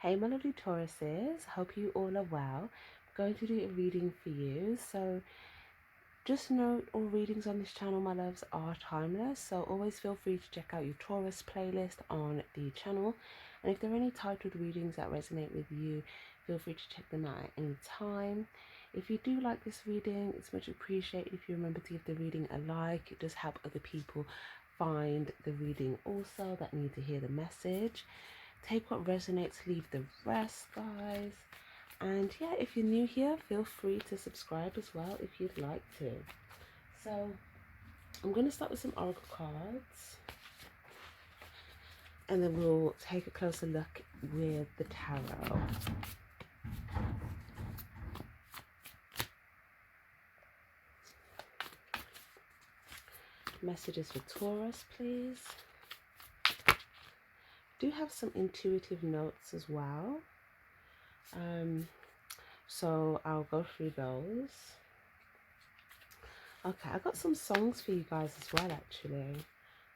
Hey my lovely Tauruses, hope you all are well. I'm going to do a reading for you. So just note, all readings on this channel, my loves, are timeless. So always feel free to check out your Taurus playlist on the channel. And if there are any titled readings that resonate with you, feel free to check them out at any time. If you do like this reading, it's much appreciated if you remember to give the reading a like. It does help other people find the reading also that need to hear the message. Take what resonates, leave the rest, guys. And yeah, if you're new here, feel free to subscribe as well if you'd like to. So I'm going to start with some oracle cards, and then we'll take a closer look with the tarot. Messages for Taurus, please. Do have some intuitive notes as well. So I'll go through those. Okay, I got some songs for you guys as well, actually.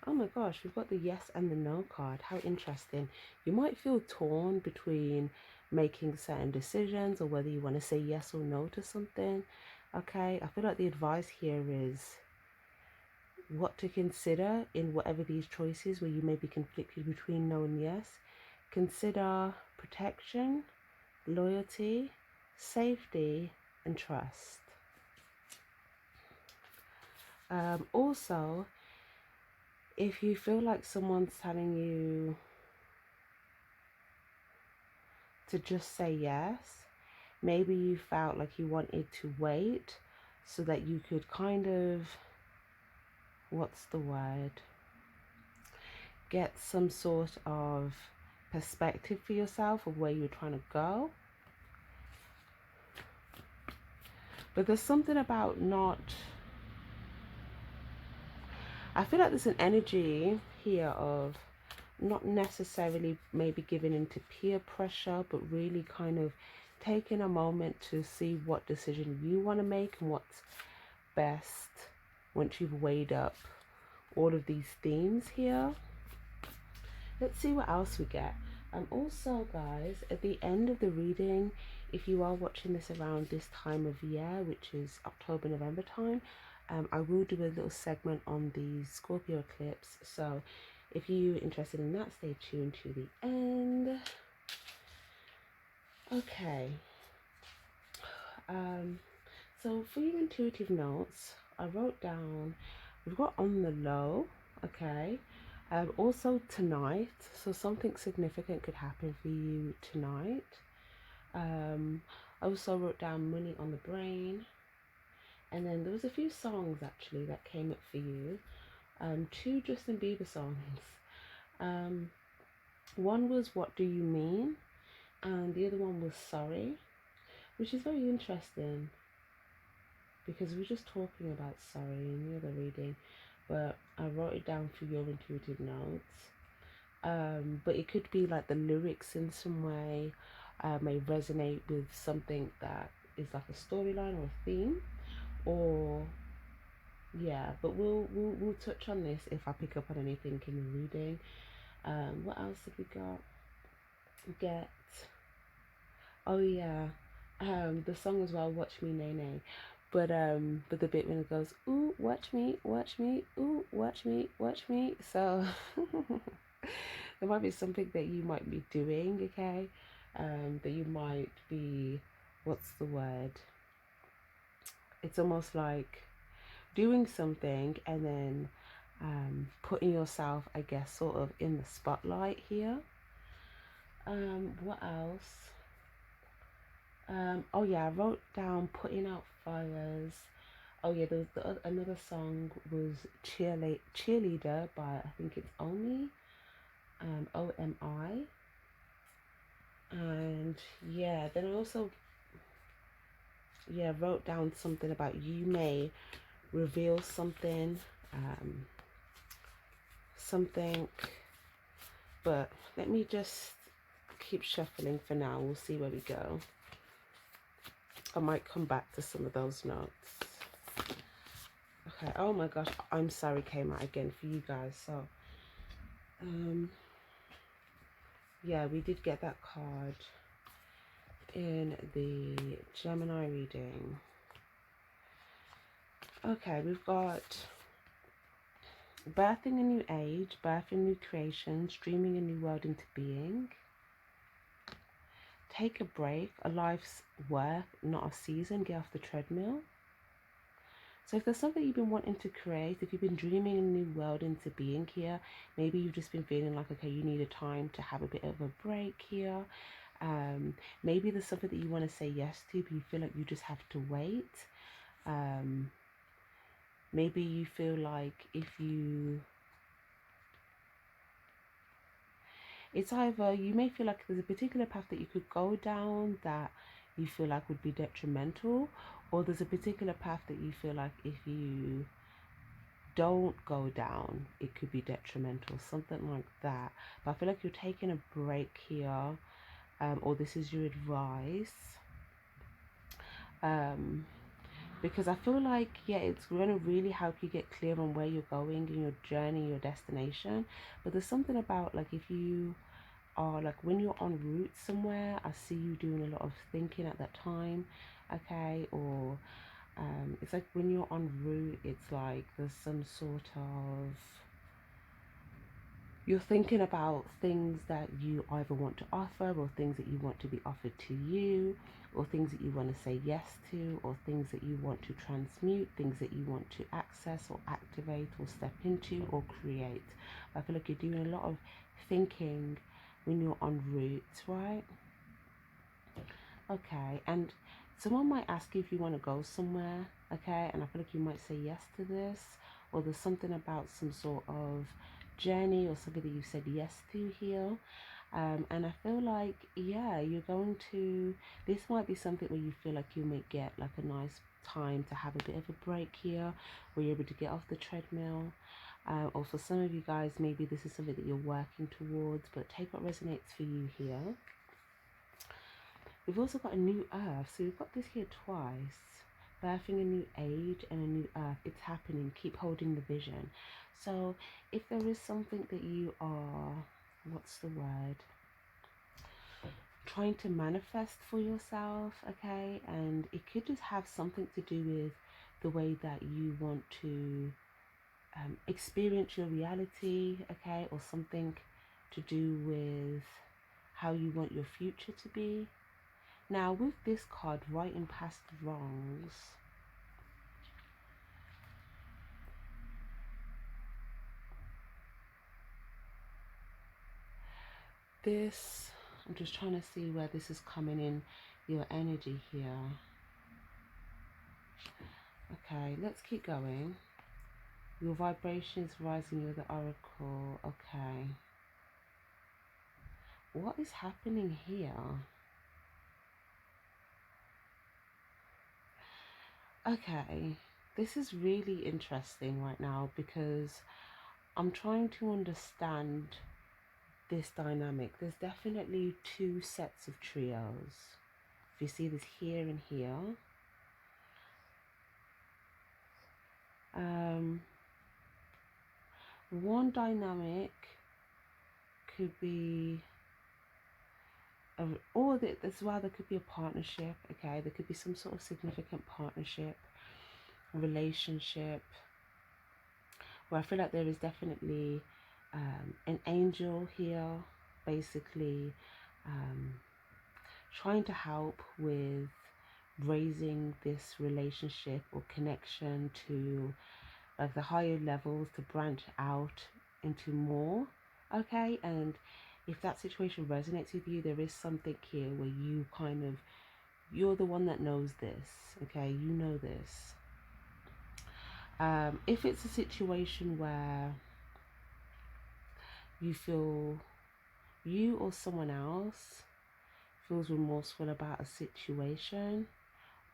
Oh my gosh, we've got the yes and the no card. How interesting. You might feel torn between making certain decisions or whether you want to say yes or no to something. Okay, I feel like the advice here is what to consider in whatever these choices where you may be conflicted between no and yes. Consider protection, loyalty, safety, and trust. Also, if you feel like someone's telling you to just say yes, maybe you felt like you wanted to wait so that you could kind of, what's the word, get some sort of perspective for yourself of where you're trying to go. But there's something about not, I feel like there's an energy here of not necessarily maybe giving into peer pressure, but really kind of taking a moment to see what decision you want to make and what's best once you've weighed up all of these themes here. Let's see what else we get. Also, guys, at the end of the reading, if you are watching this around this time of year, which is October, November time, I will do a little segment on the Scorpio eclipse. So if you're interested in that, stay tuned to the end. Okay. So for your intuitive notes, I wrote down, we've got on the low, okay. Also tonight, so something significant could happen for you tonight. I also wrote down money on the brain. And then there was a few songs actually that came up for you. Two Justin Bieber songs. One was What Do You Mean? And the other one was Sorry, which is very interesting because we were just talking about sorry in the other reading, but I wrote it down for your intuitive notes. But it could be like the lyrics in some way may resonate with something that is like a storyline or a theme, or yeah. But we'll touch on this if I pick up on anything in the reading. What else have we got? Get, oh yeah, the song as well, Watch Me Nay Nay. But the bit when it goes, ooh, watch me, ooh, watch me. So there might be something that you might be doing, okay? That you might be, what's the word? It's almost like doing something and then putting yourself, I guess, sort of in the spotlight here. What else? Oh yeah, I wrote down putting out fires. Oh yeah, there was another song was Cheerleader by, I think it's Omi, OMI. And yeah, then I also wrote down something about you may reveal something, something, but let me just keep shuffling for now. We'll see where we go. I might come back to some of those notes. Okay, oh my gosh, I'm sorry came out again for you guys. So yeah, we did get that card in the Gemini reading. Okay, we've got birthing a new age, birthing new creations, dreaming a new world into being. Take a break, a life's work, not a season, get off the treadmill. So if there's something you've been wanting to create, if you've been dreaming a new world into being here, maybe you've just been feeling like, okay, you need a time to have a bit of a break here. Maybe there's something that you want to say yes to, but you feel like you just have to wait. Maybe you feel like it's either you may feel like there's a particular path that you could go down that you feel like would be detrimental, or there's a particular path that you feel like if you don't go down, it could be detrimental, something like that. But I feel like you're taking a break here, or this is your advice. Because I feel like, yeah, it's going to really help you get clear on where you're going in your journey, your destination. But there's something about, like, if you are, like, when you're en route somewhere, I see you doing a lot of thinking at that time, okay? Or it's like when you're en route, it's like there's some sort of, you're thinking about things that you either want to offer, or things that you want to be offered to you, or things that you want to say yes to, or things that you want to transmute, things that you want to access or activate or step into or create. I feel like you're doing a lot of thinking when you're en route, right? Okay, and someone might ask you if you want to go somewhere, okay, and I feel like you might say yes to this, or there's something about some sort of journey or something that you said yes to here. And I feel like, yeah, you're going to, this might be something where you feel like you may get like a nice time to have a bit of a break here, where you're able to get off the treadmill. Or for some of you guys, maybe this is something that you're working towards, but take what resonates for you here. We've also got a new earth, so we've got this here twice. Birthing a new age and a new earth. It's happening. Keep holding the vision. So if there is something that you are, what's the word, trying to manifest for yourself, okay, and it could just have something to do with the way that you want to experience your reality, okay, or something to do with how you want your future to be. Now with this card, righting past wrongs, this, I'm just trying to see where this is coming in your energy here. Okay, let's keep going. Your vibration is rising, you're the oracle. Okay. What is happening here? Okay, this is really interesting right now because I'm trying to understand this dynamic. There's definitely two sets of trios. If you see this here and here, one dynamic could be or as well, there could be a partnership. Okay, there could be some sort of significant partnership, relationship, where I feel like there is definitely an angel here, basically trying to help with raising this relationship or connection to like the higher levels, to branch out into more. Okay, and if that situation resonates with you, there is something here where you kind of, you're the one that knows this. Okay, you know this. If it's a situation where you feel, you or someone else feels remorseful about a situation,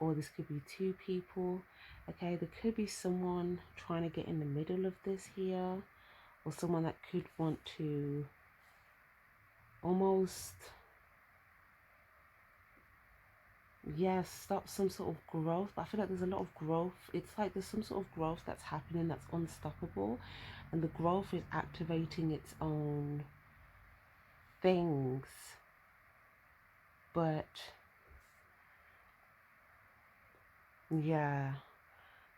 or this could be two people, okay, there could be someone trying to get in the middle of this here, or someone that could want to almost, yes, stop some sort of growth. But I feel like there's a lot of growth. It's like there's some sort of growth that's happening that's unstoppable, and the growth is activating its own things, but yeah,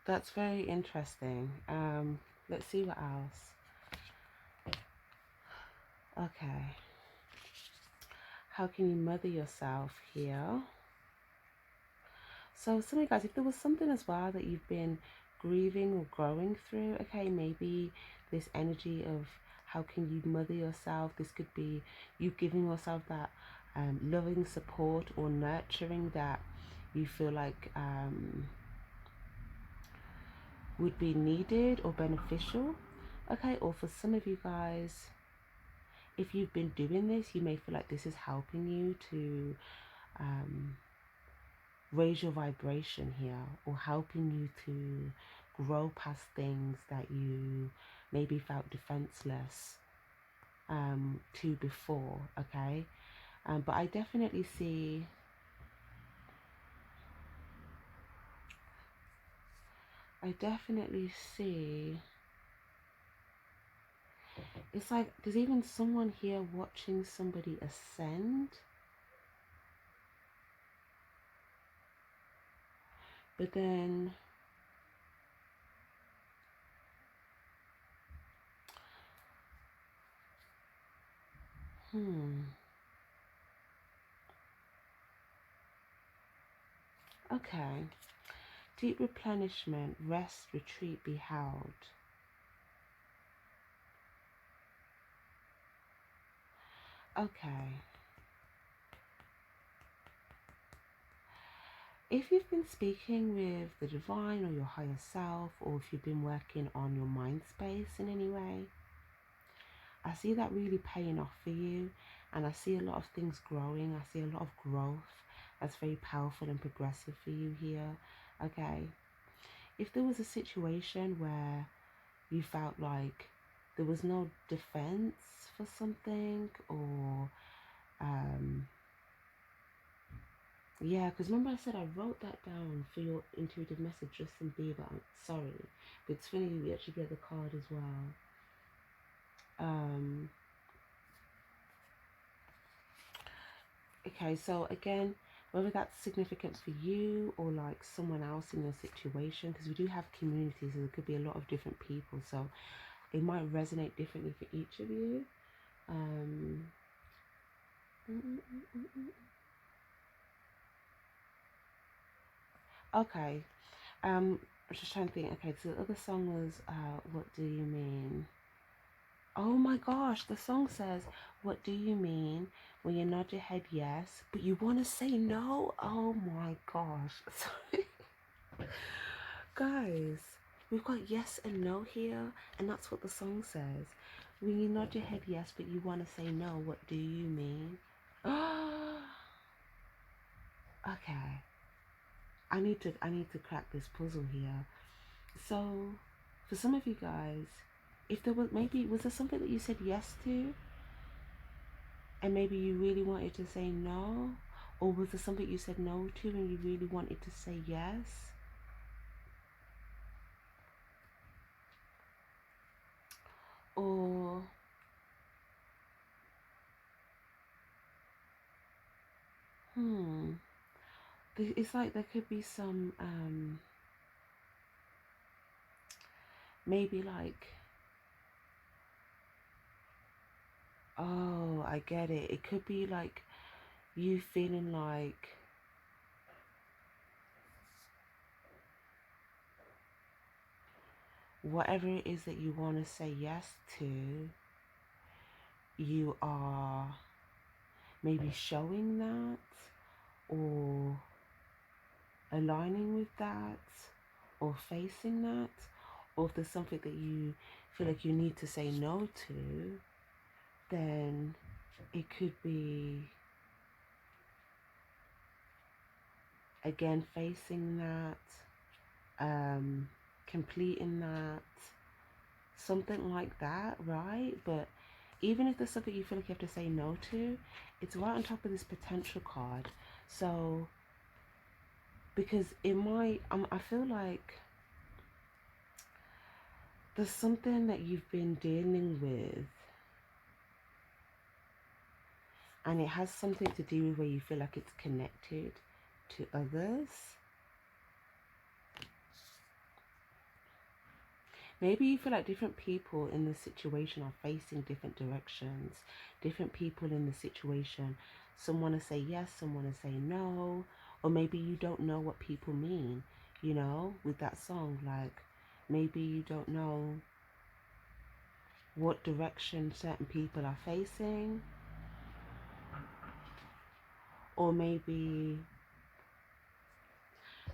that's very interesting. Let's see what else. Okay, how can you mother yourself here? So some of you guys, if there was something as well that you've been grieving or growing through, okay, maybe this energy of how can you mother yourself, this could be you giving yourself that loving support or nurturing that you feel like would be needed or beneficial. Okay, or for some of you guys, if you've been doing this, you may feel like this is helping you to raise your vibration here, or helping you to grow past things that you maybe felt defenseless to before. Okay, but I definitely see it's like there's even someone here watching somebody ascend, but then okay, deep replenishment, rest, retreat, be held. Okay, if you've been speaking with the divine or your higher self, or if you've been working on your mind space in any way, I see that really paying off for you, and I see a lot of things growing. I see a lot of growth that's very powerful and progressive for you here. Okay, if there was a situation where you felt like there was no defense for something, or yeah, because remember I said I wrote that down for your intuitive message, Justin Bieber. I'm sorry, but it's funny we actually get the card as well. Okay, so again, whether that's significant for you or like someone else in your situation, because we do have communities, so there could be a lot of different people, so it might resonate differently for each of you. Okay, I'm just trying to think. Okay, so the other song was What Do You Mean? Oh my gosh, the song says, what do you mean when you nod your head yes, but you want to say no? Oh my gosh. Sorry. Guys, we've got yes and no here, and that's what the song says. When you nod your head yes, but you want to say no, what do you mean? Okay. I need to crack this puzzle here. So, for some of you guys, if there was there something that you said yes to, and maybe you really wanted to say no, or was there something you said no to and you really wanted to say yes? Or it's like there could be some maybe like, oh, I get it, it could be like you feeling like whatever it is that you want to say yes to, you are maybe showing that or aligning with that or facing that, or if there's something that you feel like you need to say no to, then it could be again facing that, completing that, something like that, right? But even if there's something you feel like you have to say no to, it's right on top of this potential card. So because it might, I feel like there's something that you've been dealing with And it has something to do with where you feel like it's connected to others. Maybe you feel like different people in the situation are facing different directions. Different people in the situation. Some want to say yes, some want to say no. Or maybe you don't know what people mean, you know, with that song. Like, maybe you don't know what direction certain people are facing. Or maybe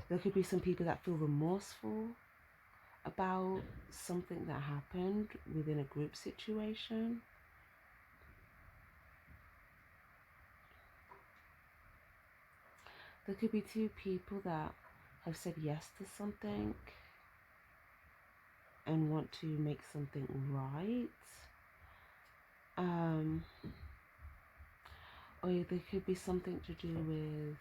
there could be some people that feel remorseful about something that happened within a group situation. There could be two people that have said yes to something and want to make something right. Or there could be something to do with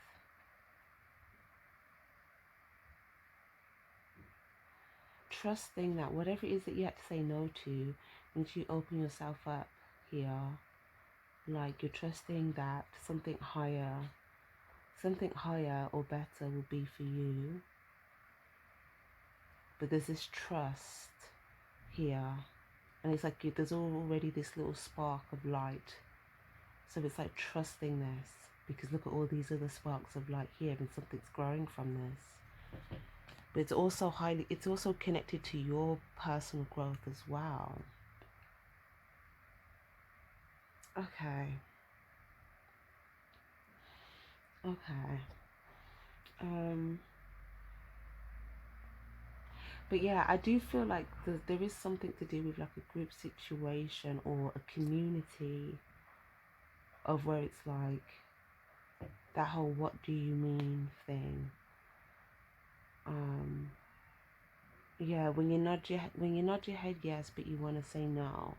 trusting that whatever it is that you have to say no to, once you open yourself up here, like you're trusting that something higher or better will be for you. But there's this trust here, and it's like there's already this little spark of light. So it's like trusting this, because look at all these other sparks of light here, and something's growing from this. But it's also connected to your personal growth as well. Okay. But yeah, I do feel like there is something to do with like a group situation or a community, of where it's like that whole "what do you mean" thing. Yeah, when you nod your head yes, but you want to say no.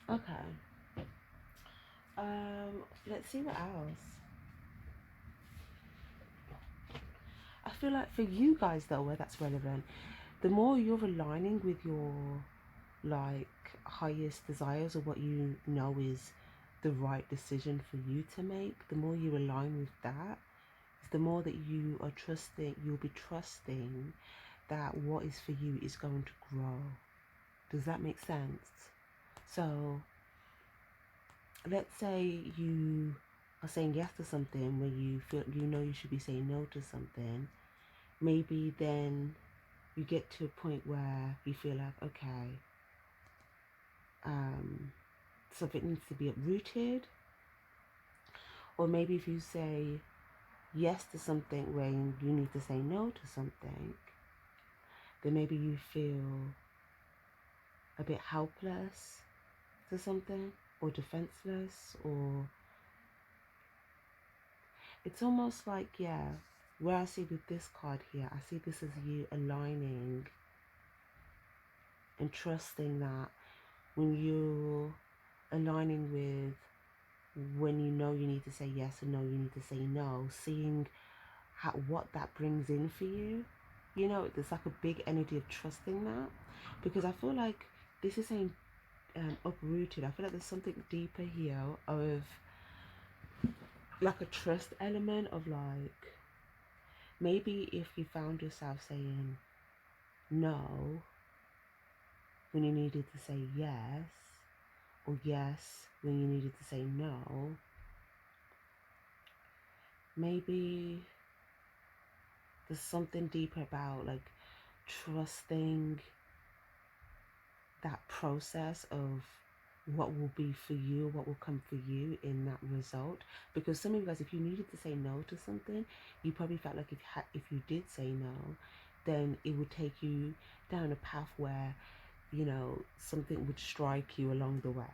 Okay. Let's see what else. I feel like for you guys though, where that's relevant, the more you're aligning with your like highest desires, or what you know is the right decision for you to make, the more you align with that, the more that you'll be trusting that what is for you is going to grow. Does that make sense? So let's say you are saying yes to something where you feel you should be saying no to something. Maybe then you get to a point where you feel like, okay, something needs to be uprooted. Or maybe if you say yes to something when you need to say no to something, then maybe you feel a bit helpless to something, or defenseless, or it's almost like, yeah, where I see with this card here, I see this as you aligning and trusting that when you're aligning with when you know you need to say yes and know you need to say no, seeing what that brings in for you. You know, there's like a big energy of trusting that, because I feel like this is saying uprooted. I feel like there's something deeper here of like a trust element of like, maybe if you found yourself saying no when you needed to say yes, or yes when you needed to say no, maybe there's something deeper about like trusting that process of what will be for you, what will come for you in that result. Because some of you guys, if you needed to say no to something, you probably felt like if you did say no, then it would take you down a path where, you know, something would strike you along the way,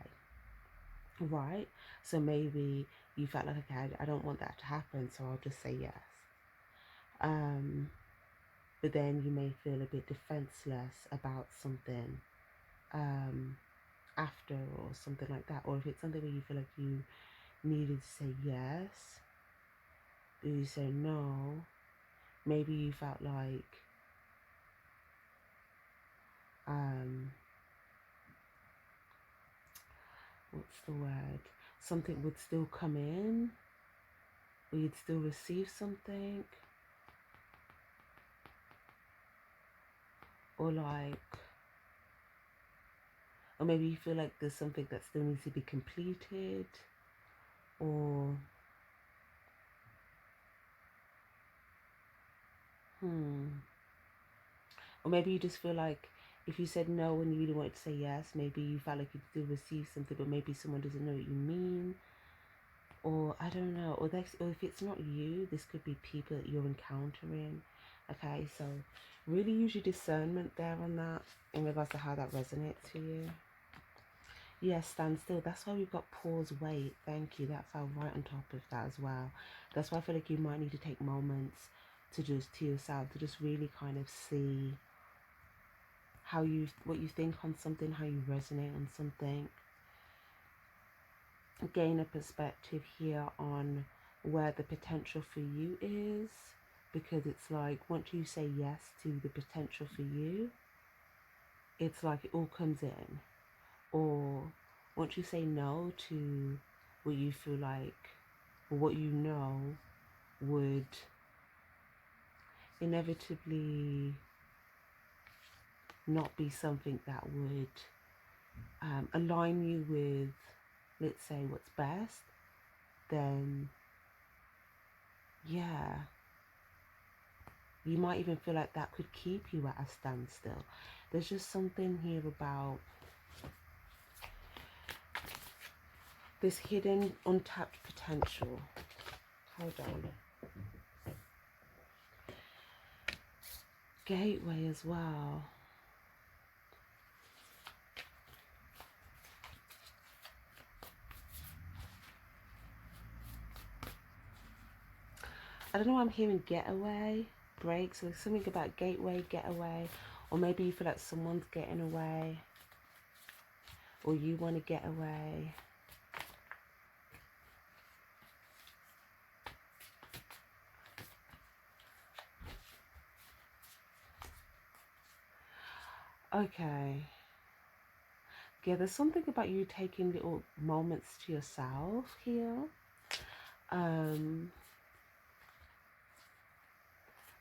right? So maybe you felt like, okay, I don't want that to happen, so I'll just say yes. But then you may feel a bit defenseless about something after, or something like that. Or if it's something where you feel like you needed to say yes, but you say no, maybe you felt like what's the word? Something would still come in, or you'd still receive something, or like, or maybe you feel like there's something that still needs to be completed, or or maybe you just feel like if you said no when you really wanted to say yes, maybe you felt like you still receive something, but maybe someone doesn't know what you mean, or I don't know, or if it's not you, this could be people that you're encountering. Okay, so really use your discernment there on that in regards to how that resonates for you. Yes, stand still. That's why we've got pause, wait. Thank you. That fell right on top of that as well. That's why I feel like you might need to take moments to yourself to just really kind of see what you think on something, how you resonate on something. Gain a perspective here on where the potential for you is, because it's like once you say yes to the potential for you, it's like it all comes in. Or once you say no to what you feel like, or what you know would inevitably not be something that would align you with, let's say, what's best, then yeah, you might even feel like that could keep you at a standstill. There's just something here about this hidden, untapped potential. Hold on. Gateway as well. I don't know why I'm hearing getaway, break. So there's something about gateway, getaway, or maybe you feel like someone's getting away, or you want to get away. Okay. Yeah, there's something about you taking little moments to yourself here.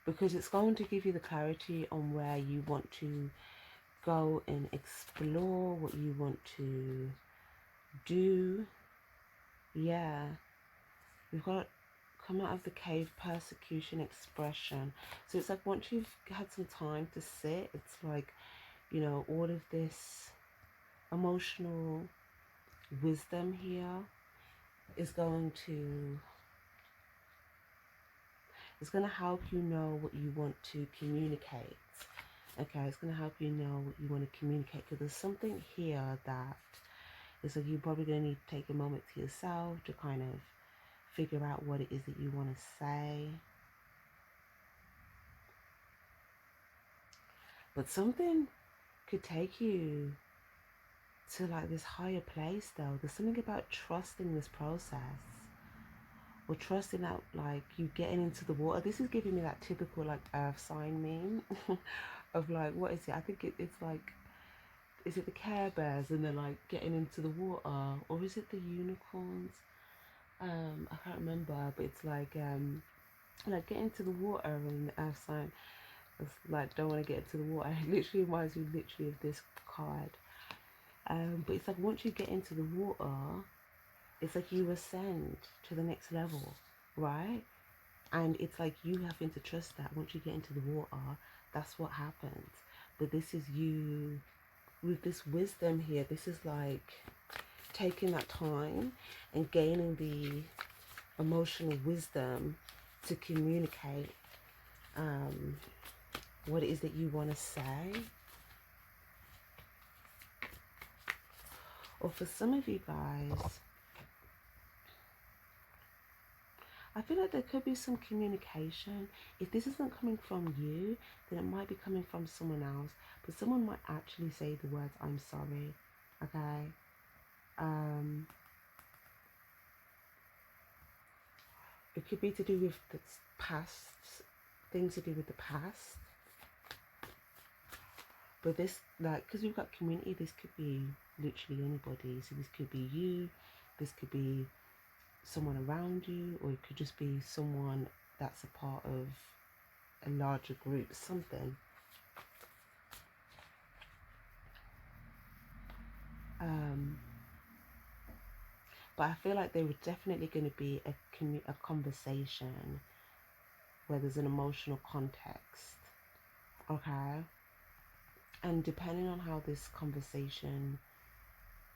Because it's going to give you the clarity on where you want to go and explore, what you want to do. Yeah. We've got come out of the cave, persecution, expression. So it's like once you've had some time to sit, it's like, you know, all of this emotional wisdom here is going to help you know what you want to communicate. Okay, it's going to help you know what you want to communicate, because there's something here that is like you're probably going to need to take a moment to yourself to kind of figure out what it is that you want to say. But something could take you to like this higher place though. There's something about trusting this process, or trusting that like you getting into the water. This is giving me that typical like earth sign meme of like, what is it? I think it's like, is it the Care Bears and they're like getting into the water, or is it the unicorns? I can't remember, but it's like get into the water, and the earth sign is like don't want to get into the water. It literally reminds me literally of this card. But it's like once you get into the water, it's like you ascend to the next level, right? And it's like you having to trust that once you get into the water, that's what happens. But this is you with this wisdom here. This is like taking that time and gaining the emotional wisdom to communicate what it is that you want to say. Or for some of you guys, I feel like there could be some communication. If this isn't coming from you, then it might be coming from someone else. But someone might actually say the words, I'm sorry. Okay? It could be to do with the past, things to do with the past. But this, like, because we've got community, this could be literally anybody. So this could be you, this could be someone around you, or it could just be someone that's a part of a larger group, something. But I feel like there was definitely going to be a conversation where there's an emotional context, okay? And depending on how this conversation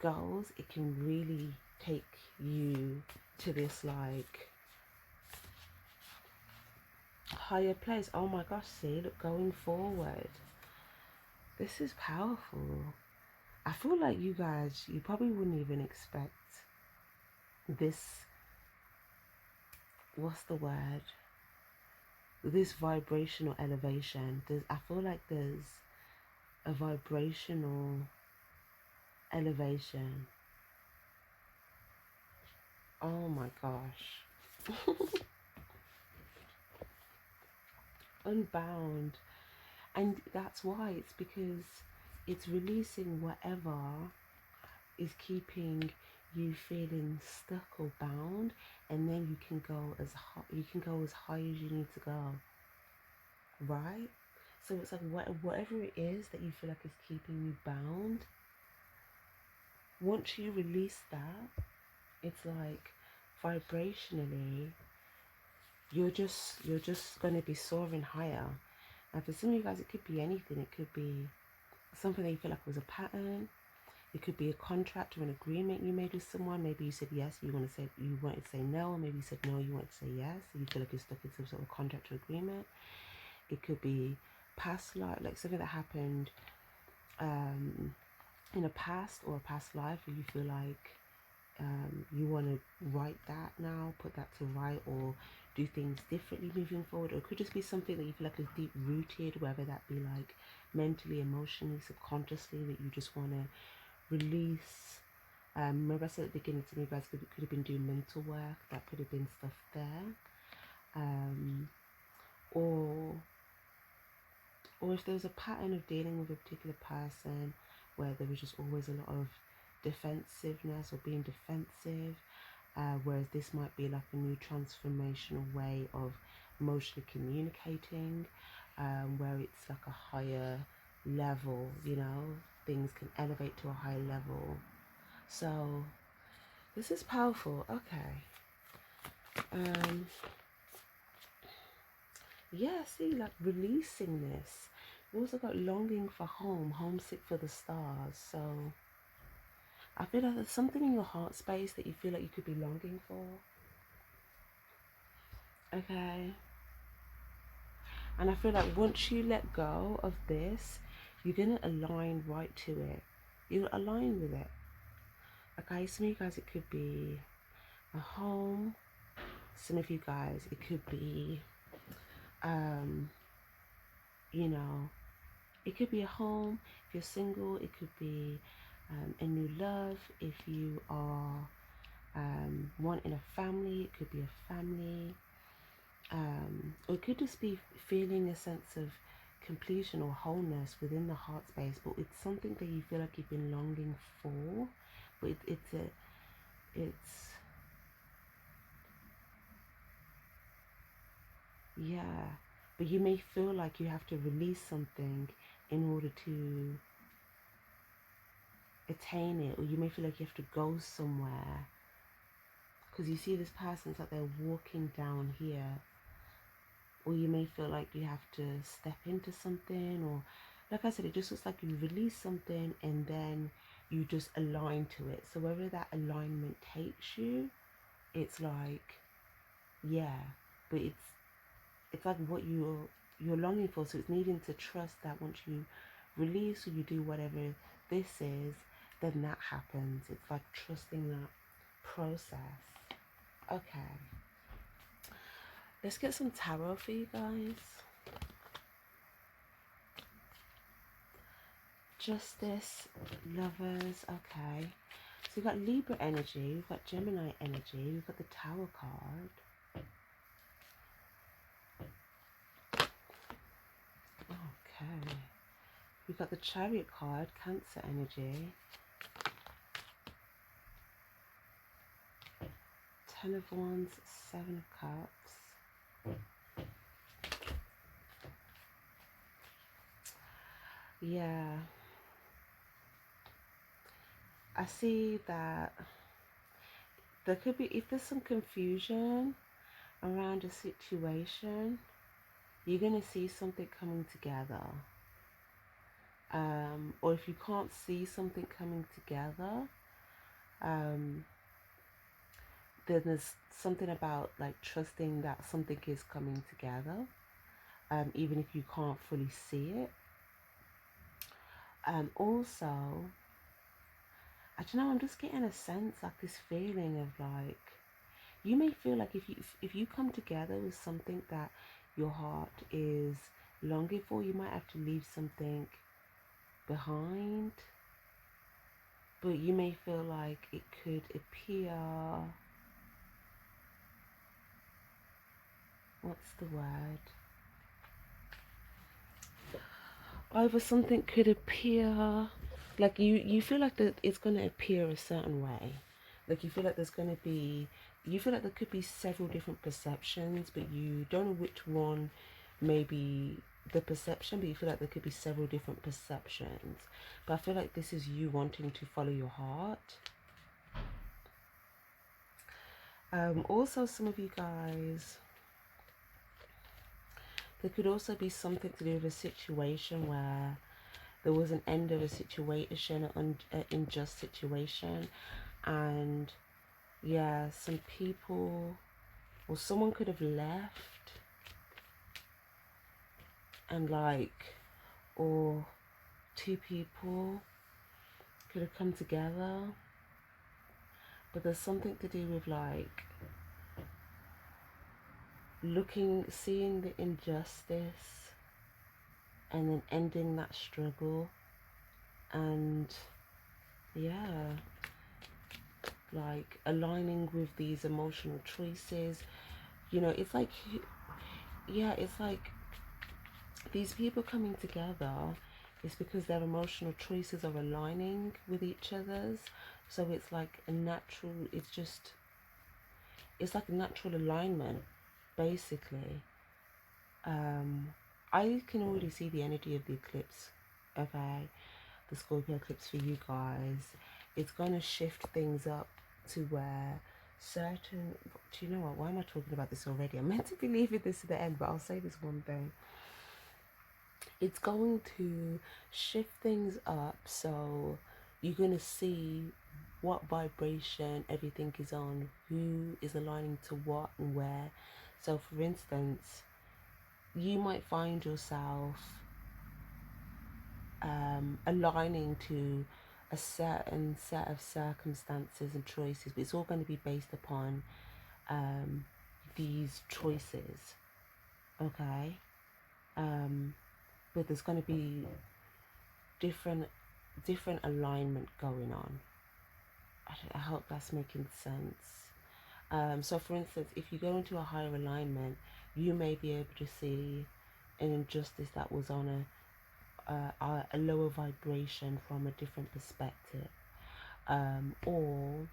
goes, it can really take you to this like higher place. Oh my gosh, see, look, going forward, this is powerful. I feel like you guys, you probably wouldn't even expect this, what's the word, this vibrational elevation. I feel like there's a vibrational elevation. Oh my gosh. Unbound. And that's why, it's because it's releasing whatever is keeping you feeling stuck or bound, and then you can go as high as you need to go, right? So it's like whatever it is that you feel like is keeping you bound, once you release that, it's like vibrationally you're just going to be soaring higher. And for some of you guys, it could be anything. It could be something that you feel like was a pattern. It could be a contract or an agreement you made with someone. Maybe you said yes, you wanted to say no. Maybe you said no, you wanted to say yes. You feel like you're stuck in some sort of contract or agreement. It could be past life, like something that happened in a past or a past life, where you feel like you want to write that now, put that to right, or do things differently moving forward. Or it could just be something that you feel like is deep rooted, whether that be like mentally, emotionally, subconsciously, that you just want to release. Remember I said at the beginning, to me, guys could have been doing mental work. That could have been stuff there. Or if there was a pattern of dealing with a particular person where there was just always a lot of defensiveness or being defensive, whereas this might be like a new transformational way of emotionally communicating, where it's like a higher level, things can elevate to a higher level. So this is powerful. Okay. Yeah, see, like releasing this. We also got longing for home, homesick for the stars. So I feel like there's something in your heart space that you feel like you could be longing for. Okay. And I feel like once you let go of this, you're going to align right to it. You'll align with it. Okay, some of you guys, it could be a home. Some of you guys, it could be, it could be a home. If you're single, it could be a new love. If you are wanting a family, it could be a family. Or it could just be feeling a sense of completion or wholeness within the heart space, but it's something that you feel like you've been longing for. But yeah, but you may feel like you have to release something in order to attain it, or you may feel like you have to go somewhere because you see this person's like they're walking down here, or you may feel like you have to step into something, or like I said, it just looks like you release something and then you just align to it. So wherever that alignment takes you, it's like, yeah, but it's like what you're longing for. So it's needing to trust that once you release or you do whatever this is, then that happens. It's like trusting that process. Okay, let's get some tarot for you guys. Justice, Lovers. Okay, so we've got Libra energy, we've got Gemini energy, we've got the Tower card. Okay, we've got the Chariot card, Cancer energy, Ten of Wands, Seven of Cups. Yeah, I see that there could be, if there's some confusion around a situation, you're going to see something coming together. Or if you can't see something coming together, then there's something about like trusting that something is coming together, even if you can't fully see it. Also, I don't know, I'm just getting a sense, like this feeling of like, you may feel like if you come together with something that your heart is longing for, you might have to leave something behind. But you may feel like it could appear, what's the word? Either something could appear, like you feel like that it's going to appear a certain way. Like you feel like there's going to be, you feel like there could be several different perceptions, but you don't know which one may be the perception, but you feel like there could be several different perceptions. But I feel like this is you wanting to follow your heart. Also, some of you guys, there could also be something to do with a situation where there was an end of a situation, an unjust situation, and yeah, some people or someone could have left, and like, or two people could have come together, but there's something to do with like seeing the injustice and then ending that struggle. And yeah, like aligning with these emotional choices, you know, it's like, yeah, it's like these people coming together is because their emotional choices are aligning with each other's. So it's like a natural, it's like a natural alignment, basically. I can already see the energy of the eclipse, okay? The Scorpio eclipse for you guys. It's going to shift things up to where certain, do you know what, why am I talking about this already? I'm meant to be leaving this to the end, but I'll say this one thing. It's going to shift things up, so you're going to see what vibration everything is on, who is aligning to what and where. So for instance, you might find yourself aligning to a certain set of circumstances and choices, but it's all going to be based upon these choices, okay? But there's going to be different alignment going on. I hope that's making sense. So for instance, if you go into a higher alignment, you may be able to see an injustice that was on a lower vibration from a different perspective. Or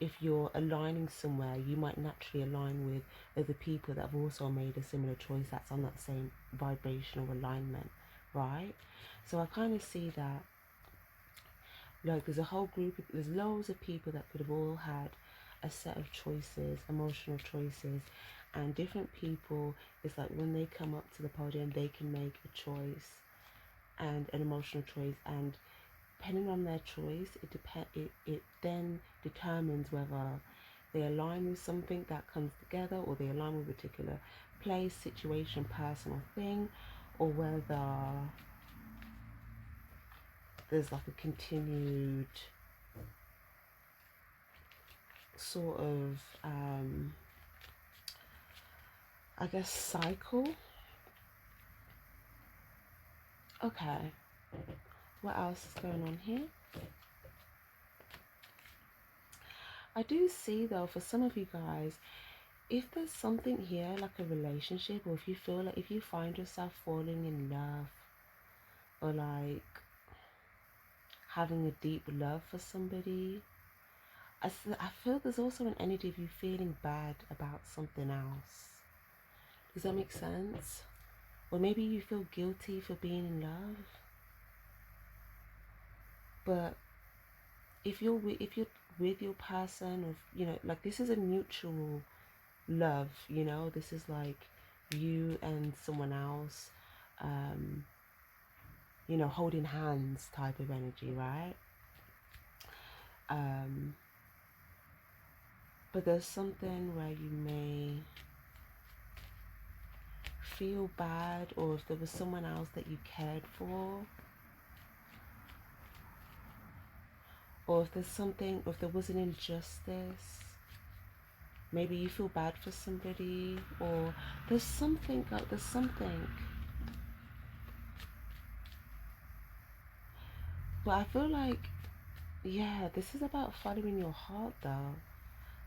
if you're aligning somewhere, you might naturally align with other people that have also made a similar choice that's on that same vibrational alignment, right? So I kind of see that, like, there's a whole group, there's loads of people that could have all had a set of choices, emotional choices, and different people, it's like when they come up to the podium, they can make a choice and an emotional choice, and depending on their choice, it then determines whether they align with something that comes together, or they align with a particular place, situation, person, or thing, or whether there's like a continued sort of I guess cycle. Okay, what else is going on here? I do see though, for some of you guys, if there's something here like a relationship, or if you feel like, if you find yourself falling in love, or like having a deep love for somebody, I feel there's also an energy of you feeling bad about something else. Does that make sense? Or maybe you feel guilty for being in love. But if you're with your person, or you know, like this is a mutual love, you know, this is like you and someone else, you know, holding hands type of energy, right? But there's something where you may feel bad, or if there was someone else that you cared for, or if there's something, or if there was an injustice, maybe you feel bad for somebody, or there's something, but I feel like, yeah, this is about following your heart though.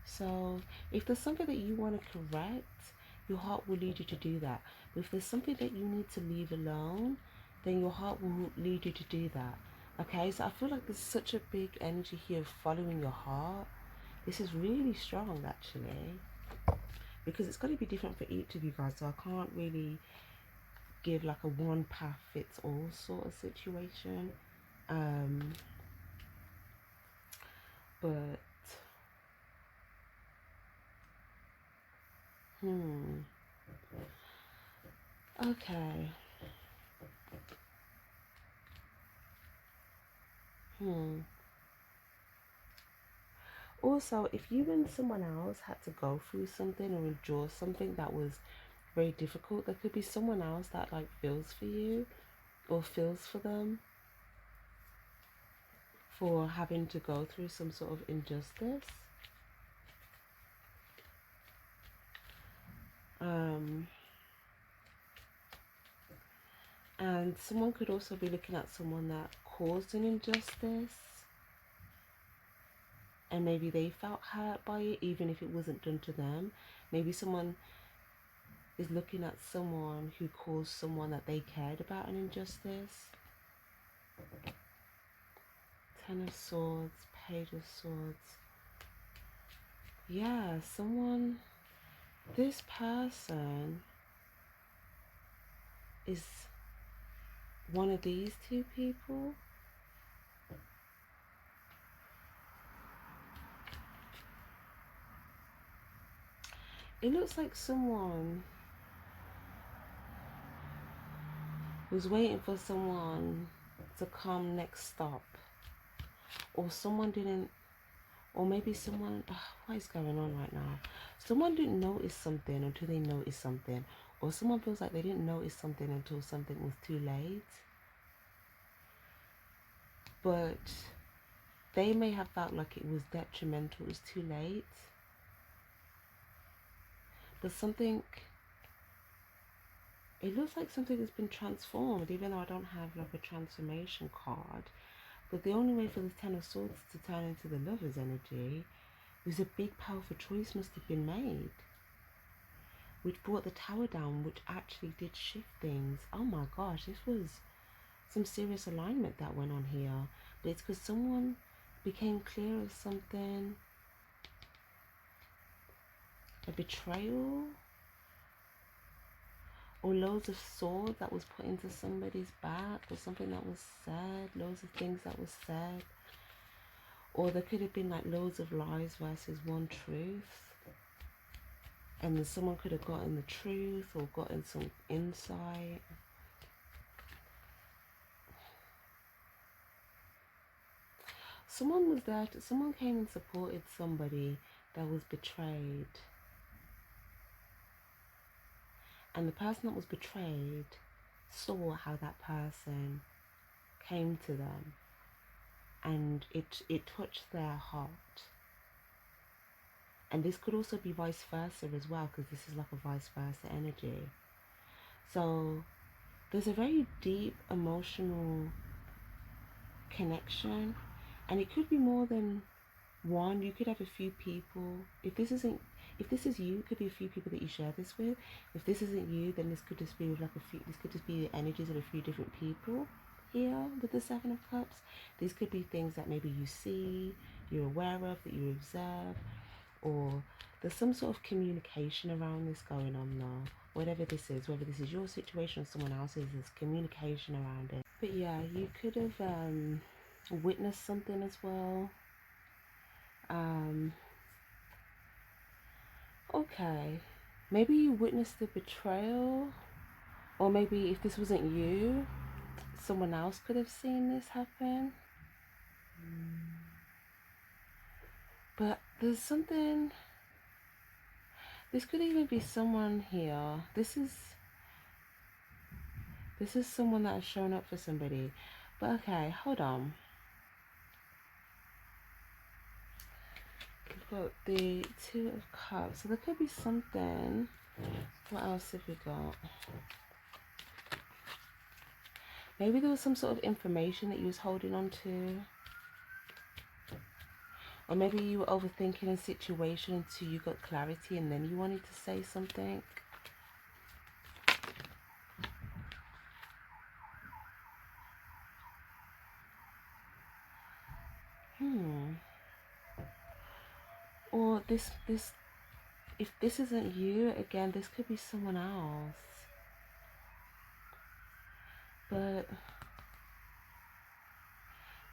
So if there's something that you want to correct, your heart will lead you to do that. But if there's something that you need to leave alone, then your heart will lead you to do that. Okay, so I feel like there's such a big energy here of following your heart. This is really strong actually, because it's going to be different for each of you guys, so I can't really give like a one path fits all sort of situation. But okay. Also, if you and someone else had to go through something or endure something that was very difficult, there could be someone else that like feels for you or feels for them for having to go through some sort of injustice. And someone could also be looking at someone that caused an injustice, and maybe they felt hurt by it even if it wasn't done to them. Maybe someone is looking at someone who caused someone that they cared about an injustice. Ten of Swords, Page of Swords. Yeah, someone, this person is one of these two people. It looks like someone was waiting for someone to come next stop, or someone didn't, or maybe someone, what is going on right now? Someone didn't notice something until they noticed something, or someone feels like they didn't notice something until something was too late. But they may have felt like it was detrimental, it was too late. But something, it looks like something has been transformed, even though I don't have like a transformation card. But the only way for the Ten of Swords to turn into the Lover's energy was a big powerful choice must have been made, which brought the Tower down, which actually did shift things. Oh my gosh, this was some serious alignment that went on here. But it's because someone became clear of something, a betrayal, or loads of sword that was put into somebody's back, or something that was said, loads of things that was said. Or there could have been like loads of lies versus one truth, and then someone could have gotten the truth or gotten some insight. Someone was there, someone came and supported somebody that was betrayed. And the person that was betrayed saw how that person came to them, and it touched their heart. And this could also be vice versa as well, because this is like a vice versa energy. So there's a very deep emotional connection, and it could be more than one. You could have a few people. If this is you, it could be a few people that you share this with. If this isn't you, then this could just be with like a few, this could just be the energies of a few different people here with the Seven of Cups. These could be things that maybe you see, you're aware of, that you observe, or there's some sort of communication around this going on now. Whatever this is, whether this is your situation or someone else's, there's communication around it. But yeah, you could have witnessed something as well. Okay, maybe you witnessed the betrayal, or maybe if this wasn't you, someone else could have seen this happen. But there's something, this could even be someone here. This is someone that has shown up for somebody. But okay, hold on. We've got the Two of Cups. So there could be something. What else have we got? Maybe there was some sort of information that you was holding on to. Or maybe you were overthinking a situation until you got clarity and then you wanted to say something. Or this, if this isn't you, again, this could be someone else. But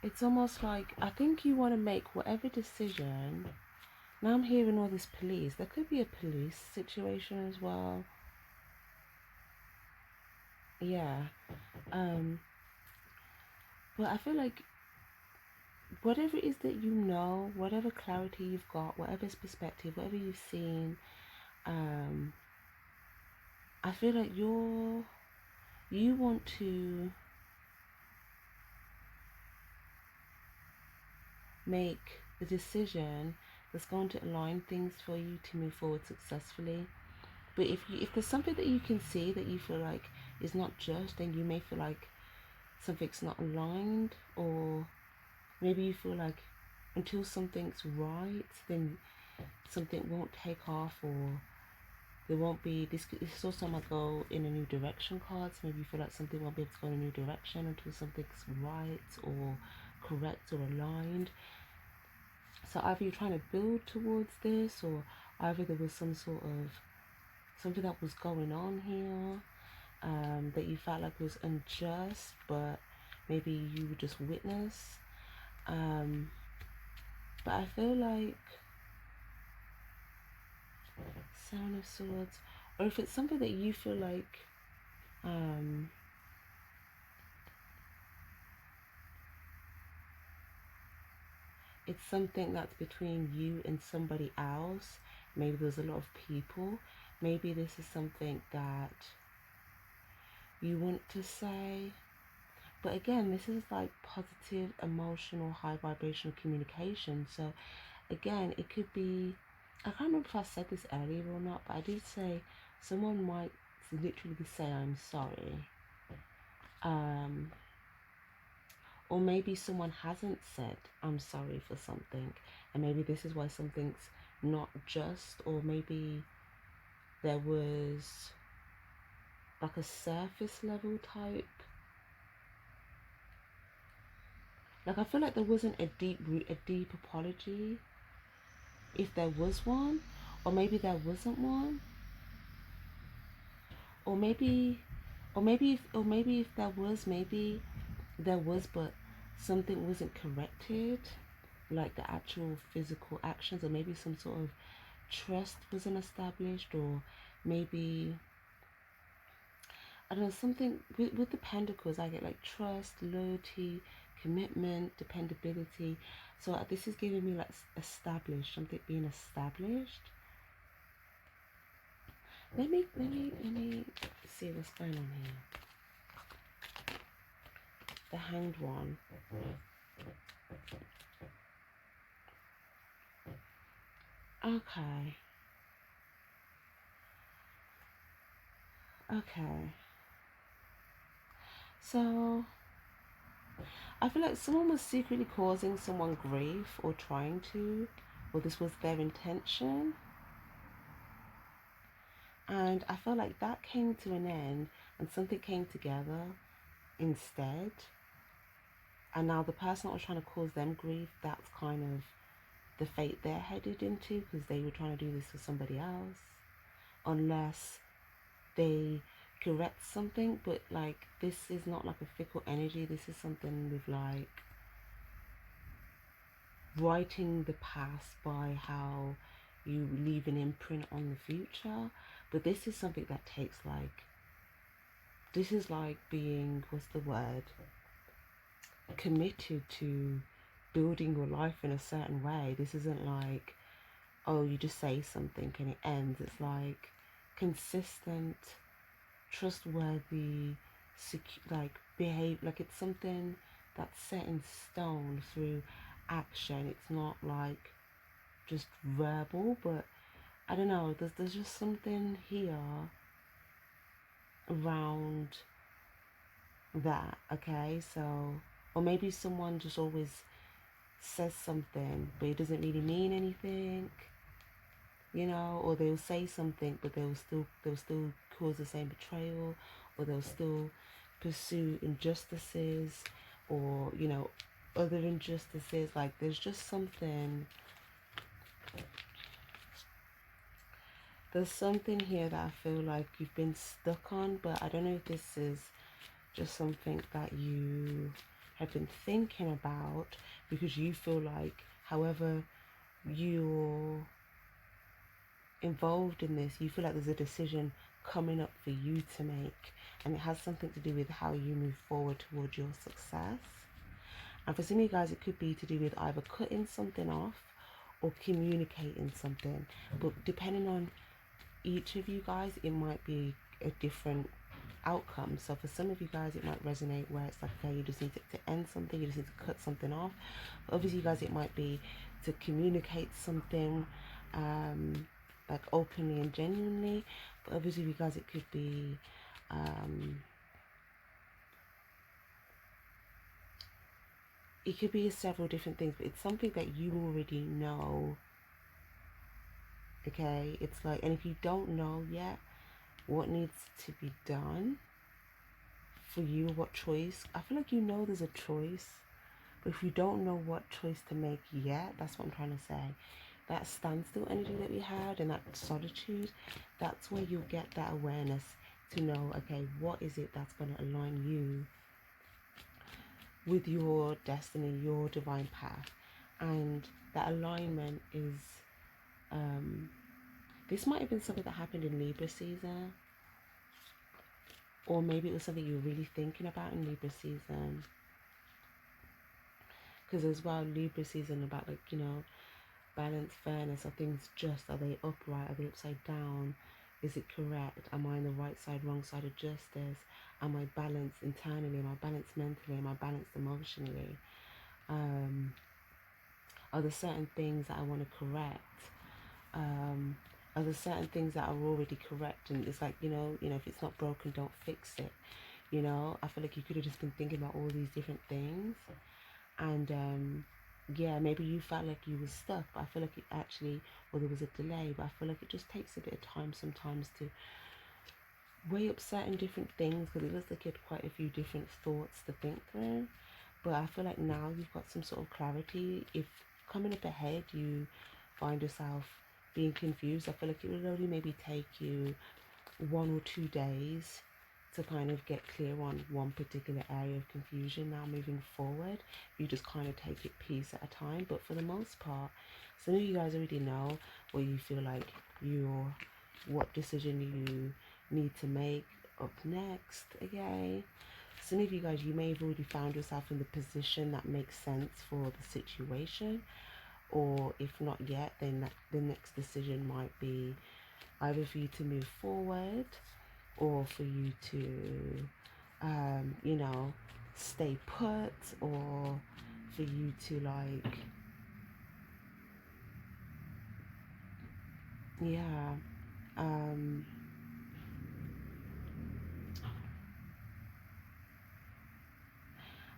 it's almost like, I think you want to make whatever decision. Now I'm hearing all this police. There could be a police situation as well. Yeah. But I feel like whatever it is that you know, whatever clarity you've got, whatever perspective, whatever you've seen, I feel like you want to make the decision that's going to align things for you to move forward successfully. But if there's something that you can see that you feel like is not just, then you may feel like something's not aligned, or maybe you feel like until something's right, then something won't take off, or there won't be this also might go in a new direction cards. Maybe you feel like something won't be able to go in a new direction until something's right or correct or aligned. So either you're trying to build towards this, or either there was some sort of something that was going on here that you felt like was unjust, but maybe you would just witness. But I feel like Sound of Swords, or if it's something that you feel like it's something that's between you and somebody else, maybe there's a lot of people, maybe this is something that you want to say. But again, this is like positive, emotional, high vibrational communication. So again, it could be, I can't remember if I said this earlier or not, but I did say someone might literally say I'm sorry. Or maybe someone hasn't said I'm sorry for something, and maybe this is why something's not just, or maybe there was like a surface level type. Like I feel like there wasn't a deep apology, if there was one, or maybe there wasn't one, or maybe if there was, maybe there was, but something wasn't corrected, like the actual physical actions, or maybe some sort of trust wasn't established, or maybe I don't know, something with the pentacles. I get like trust, loyalty, commitment, dependability. So this is giving me like established, something being established. Let me see what's going on here. The Hanged One. Okay. Okay. So I feel like someone was secretly causing someone grief, or trying to, or this was their intention. And I feel like that came to an end and something came together instead. And now the person that was trying to cause them grief, that's kind of the fate they're headed into, because they were trying to do this for somebody else, unless they correct something. But like, this is not like a fickle energy. This is something with like writing the past by how you leave an imprint on the future. But this is something that takes like, this is like being, what's the word, committed to building your life in a certain way. This isn't like, oh, you just say something and it ends. It's like consistent, trustworthy, like behave, like it's something that's set in stone through action. It's not like just verbal, but I don't know, there's just something here around that. Okay, so, or maybe someone just always says something but it doesn't really mean anything, you know, or they'll say something but they'll still cause the same betrayal, or they'll still pursue injustices, or, you know, other injustices. Like, there's just something, there's something here that I feel like you've been stuck on, but I don't know if this is just something that you have been thinking about, because you feel like however you're involved in this, you feel like there's a decision coming up for you to make, and it has something to do with how you move forward towards your success. And for some of you guys, it could be to do with either cutting something off or communicating something, but depending on each of you guys, it might be a different outcome. So for some of you guys, it might resonate where it's like, okay, you just need to end something, you just need to cut something off. But obviously, you guys, it might be to communicate something like openly and genuinely. But obviously, you guys, it could be several different things, but it's something that you already know. Okay, it's like, and if you don't know yet what needs to be done for you, what choice, I feel like you know there's a choice, but if you don't know what choice to make yet, that's what I'm trying to say. That standstill energy that we had and that solitude, that's where you'll get that awareness to know, okay, what is it that's going to align you with your destiny, your divine path. And that alignment is, this might have been something that happened in Libra season, or maybe it was something you were really thinking about in Libra season. Because as well, Libra season about, like, you know, balance, fairness. Are things just? Are they upright? Are they upside down? Is it correct? Am I on the right side, wrong side of justice? Am I balanced internally? Am I balanced mentally? Am I balanced emotionally? Are there certain things that I want to correct? Are there certain things that are already correct? And it's like, you know, if it's not broken, don't fix it. You know, I feel like you could have just been thinking about all these different things. And yeah, maybe you felt like you were stuck, but I feel like it actually, or there was a delay, but I feel like it just takes a bit of time sometimes to weigh up certain different things, because it looks like you had quite a few different thoughts to think through. But I feel like now you've got some sort of clarity. If coming up ahead you find yourself being confused, I feel like it will only maybe take you 1 or 2 days to kind of get clear on one particular area of confusion. Now moving forward, you just kind of take it piece at a time. But for the most part, some of you guys already know where you feel like what decision you need to make up next. Okay, some of you guys, you may have already found yourself in the position that makes sense for the situation, or if not yet, then the next decision might be either for you to move forward, or for you to, you know, stay put, or for you to, like, yeah,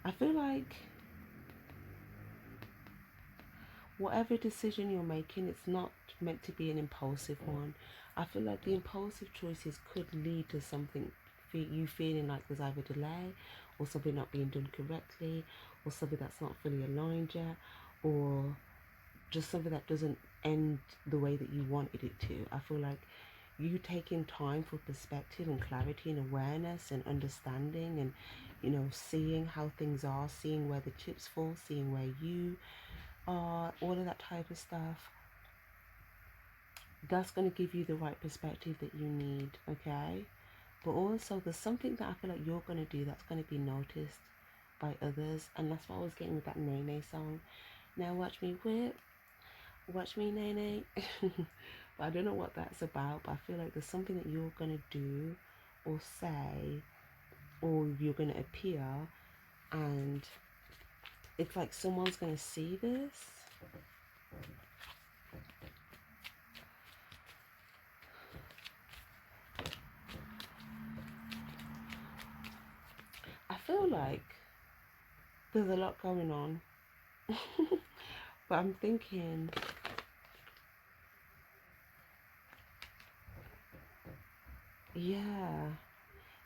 I feel like whatever decision you're making, it's not meant to be an impulsive one. I feel like the impulsive choices could lead to something, you feeling like there's either delay, or something not being done correctly, or something that's not fully aligned yet, or just something that doesn't end the way that you wanted it to. I feel like you taking time for perspective and clarity and awareness and understanding and, you know, seeing how things are, seeing where the chips fall, seeing where you are, all of that type of stuff, that's going to give you the right perspective that you need, okay? But also there's something that I feel like you're going to do that's going to be noticed by others, and that's what I was getting with that Nene song. Now watch me whip, watch me Nene. But I don't know what that's about, but I feel like there's something that you're going to do or say, or you're going to appear, and it's like someone's going to see this. I feel like there's a lot going on. But I'm thinking, yeah,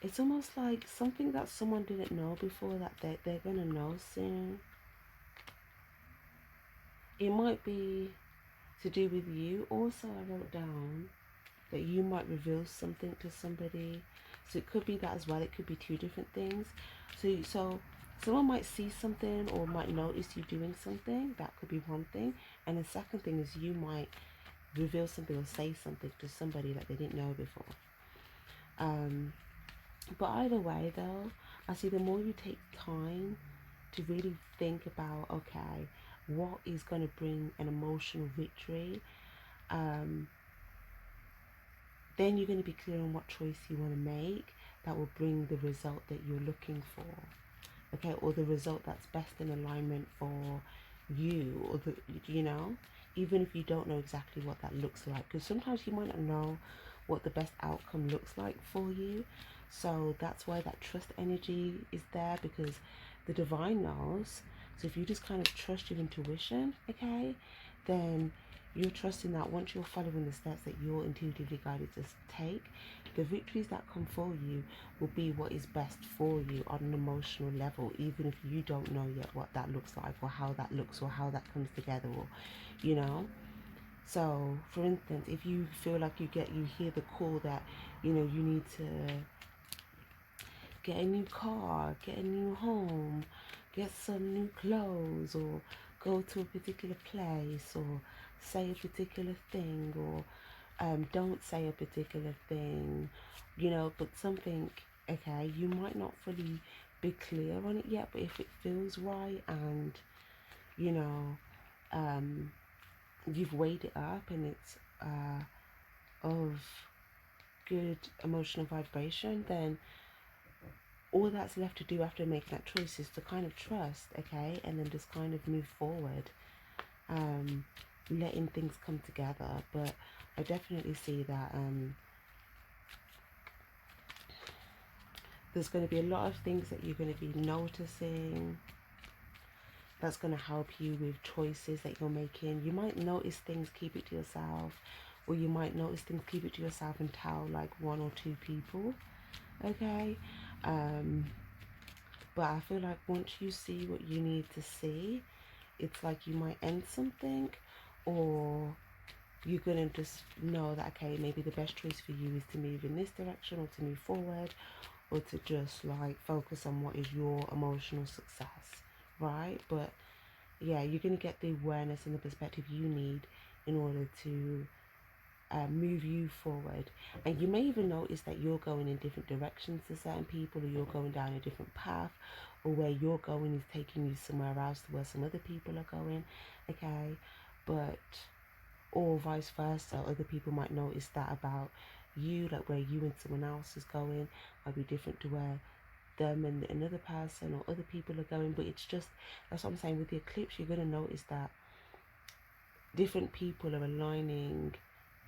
it's almost like something that someone didn't know before that they're going to know soon. It might be to do with you. Also, I wrote down that you might reveal something to somebody. So it could be that as well. It could be two different things. So someone might see something or might notice you doing something. That could be one thing. And the second thing is you might reveal something or say something to somebody that they didn't know before. But either way though, I see the more you take time to really think about, okay, what is going to bring an emotional victory, then you're going to be clear on what choice you want to make that will bring the result that you're looking for, okay, or the result that's best in alignment for you, or the, you know, even if you don't know exactly what that looks like, because sometimes you might not know what the best outcome looks like for you. So that's why that trust energy is there, because the divine knows. So if you just kind of trust your intuition, okay, then you're trusting that once you're following the steps that you're intuitively guided to take, the victories that come for you will be what is best for you on an emotional level, even if you don't know yet what that looks like or how that looks or how that comes together, or, you know. So for instance, if you feel like you hear the call that, you know, you need to get a new car, get a new home, get some new clothes, or go to a particular place, or say a particular thing, or don't say a particular thing, you know, but something, okay, you might not fully be clear on it yet, but if it feels right and, you know, you've weighed it up and it's of good emotional vibration, then all that's left to do after making that choice is to kind of trust, okay, and then just kind of move forward, letting things come together. But I definitely see that there's going to be a lot of things that you're going to be noticing that's going to help you with choices that you're making. You might notice things, keep it to yourself, or you might notice things, keep it to yourself and tell like one or two people, okay. But I feel like once you see what you need to see, it's like you might end something, or you're gonna just know that, okay, maybe the best choice for you is to move in this direction, or to move forward, or to just like focus on what is your emotional success, right? But yeah, you're gonna get the awareness and the perspective you need in order to move you forward. And you may even notice that you're going in different directions to certain people, or you're going down a different path, or where you're going is taking you somewhere else to where some other people are going, okay. But or vice versa, other people might notice that about you, like where you and someone else is going might be different to where them and another person or other people are going. But it's just, that's what I'm saying, with the eclipse you're going to notice that different people are aligning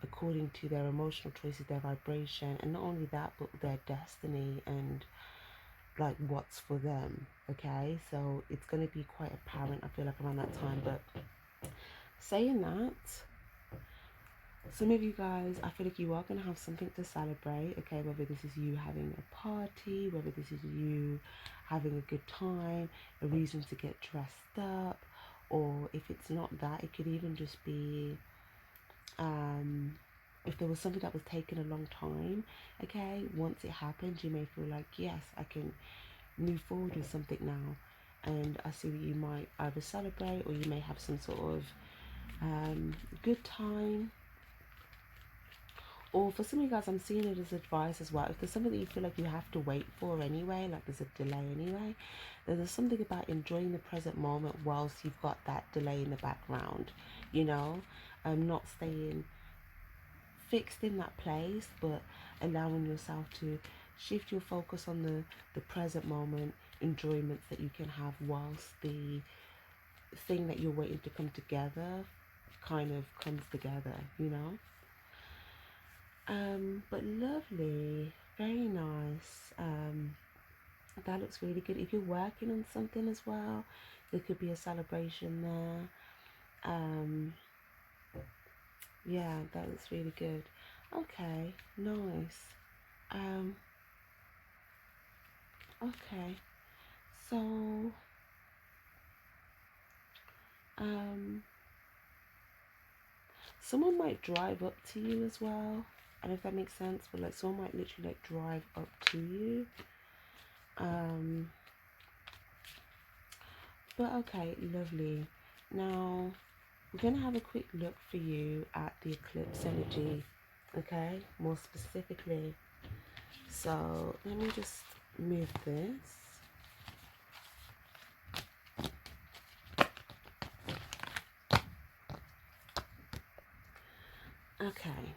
according to their emotional choices, their vibration, and not only that, but their destiny and like what's for them, okay. So it's going to be quite apparent, I feel like, around that time. But saying that, some of you guys, I feel like you are going to have something to celebrate, okay, whether this is you having a party, whether this is you having a good time, a reason to get dressed up, or if it's not that, it could even just be if there was something that was taking a long time, okay, once it happens, you may feel like, yes, I can move forward with something now. And I see that you might either celebrate, or you may have some sort of good time. Or for some of you guys, I'm seeing it as advice as well. If there's something that you feel like you have to wait for anyway, like there's a delay anyway, then there's something about enjoying the present moment whilst you've got that delay in the background, you know, not staying fixed in that place, but allowing yourself to shift your focus on the present moment, enjoyments that you can have whilst the thing that you're waiting to come together kind of comes together, you know. But lovely, very nice. That looks really good. If you're working on something as well, there could be a celebration there. Yeah, that looks really good. Okay, nice. Okay, so someone might drive up to you as well. I don't know if that makes sense, but like someone might literally like drive up to you. But okay, lovely. Now we're gonna have a quick look for you at the eclipse energy, okay, more specifically. So let me just move this. Okay,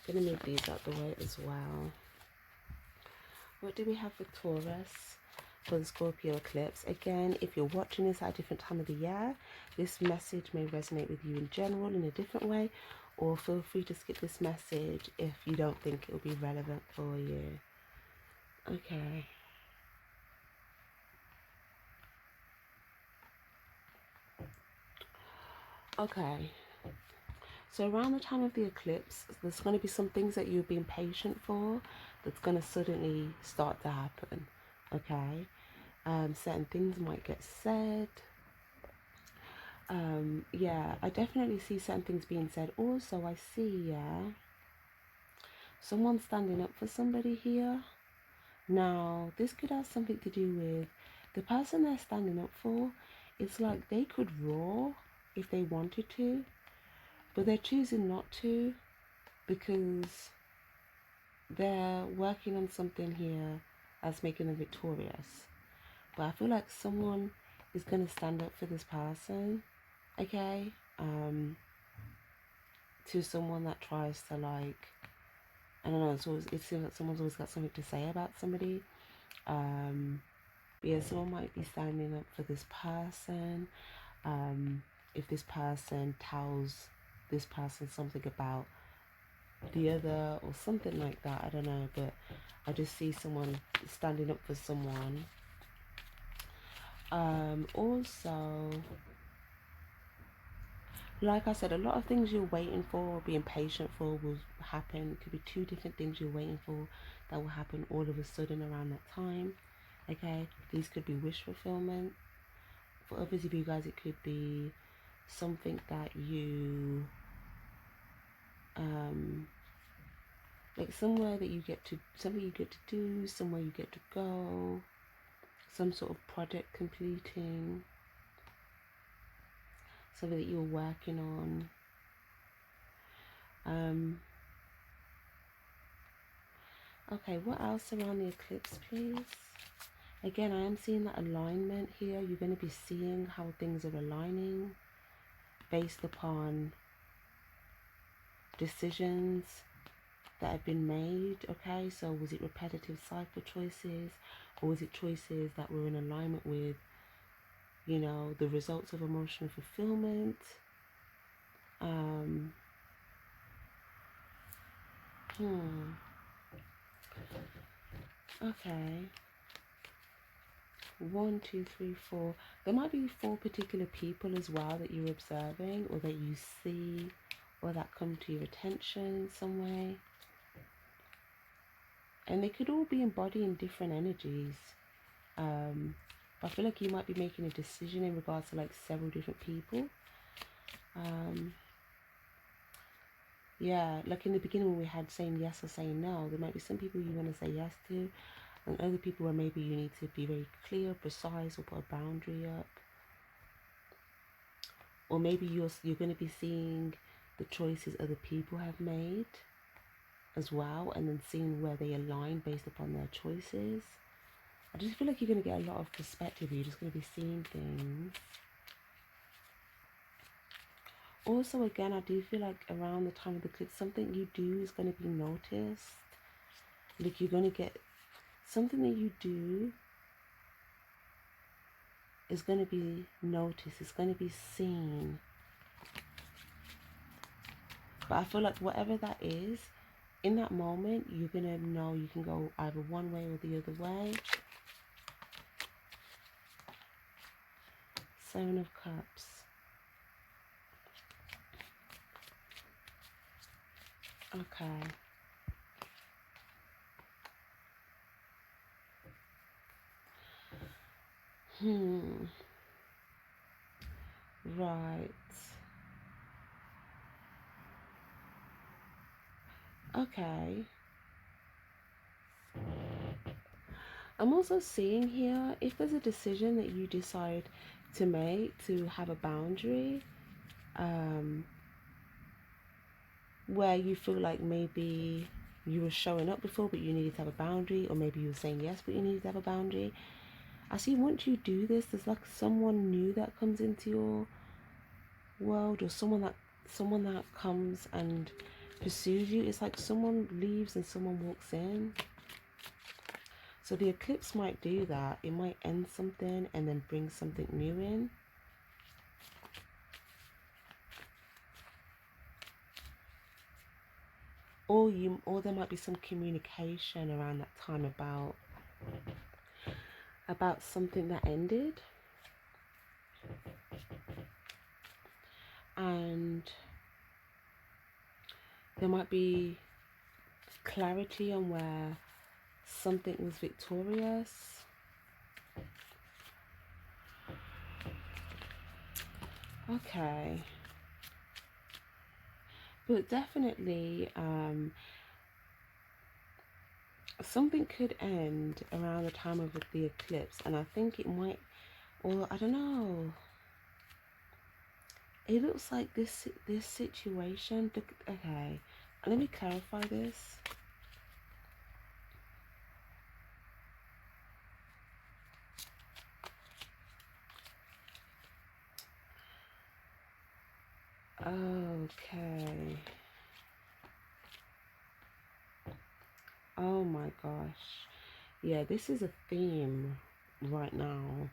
gonna move these out the way as well. What do we have for Taurus for the Scorpio eclipse? Again, if you're watching this at a different time of the year, this message may resonate with you in general in a different way, or feel free to skip this message if you don't think it will be relevant for you. Okay. Okay. So around the time of the eclipse, there's going to be some things that you've been patient for that's going to suddenly start to happen. Okay. Certain things might get said. Yeah, I definitely see certain things being said. Also, I see, yeah, someone standing up for somebody here. Now, this could have something to do with the person they're standing up for. It's like they could roar if they wanted to, but they're choosing not to because they're working on something here that's making them victorious. But I feel like someone is going to stand up for this person, okay, to someone that tries to, like, I don't know, it seems like someone's always got something to say about somebody. But yeah, someone might be standing up for this person. If this person tells this person something about the other or something like that, I don't know, but I just see someone standing up for someone. Also, like I said, a lot of things you're waiting for, being patient for, will happen. It could be two different things you're waiting for that will happen all of a sudden around that time. Okay, these could be wish fulfillment. For others of you guys, it could be something that you like something you get to do, somewhere you get to go, some sort of project completing, something that you're working on. Okay, what else around the eclipse, please? Again, I am seeing that alignment here. You're going to be seeing how things are aligning based upon decisions that have been made. Okay, so was it repetitive cycle choices, or was it choices that were in alignment with, you know, the results of emotional fulfillment? Okay. 1, 2, 3, 4. There might be 4 particular people as well that you're observing, or that you see, or that come to your attention in some way. And they could all be embodying different energies. I feel like you might be making a decision in regards to like several different people. Yeah, like in the beginning when we had saying yes or saying no, there might be some people you want to say yes to, and other people where maybe you need to be very clear, precise, or put a boundary up. Or maybe you're going to be seeing the choices other people have made as well, and then seeing where they align based upon their choices. I just feel like you're going to get a lot of perspective. You're just going to be seeing things. Also, again, I do feel like around the time of the eclipse, something you do is going to be noticed. Like you're going to get something that you do is going to be noticed. It's going to be seen. But I feel like whatever that is, in that moment, you're going to know you can go either one way or the other way. 7 of Cups. Okay. Right. Okay. I'm also seeing here, if there's a decision that you decide to make to have a boundary, where you feel like maybe you were showing up before but you needed to have a boundary, or maybe you were saying yes but you needed to have a boundary. I see once you do this, there's like someone new that comes into your world, or someone that comes and pursues you. It's like someone leaves and someone walks in. So the eclipse might do that. It might end something and then bring something new in. Or there might be some communication around that time about something that ended. And there might be clarity on where something was victorious. Okay. But definitely, something could end around the time of the eclipse, and I think it might, or I don't know. It looks like this situation. Okay, let me clarify this. Okay. Oh my gosh. Yeah, this is a theme right now.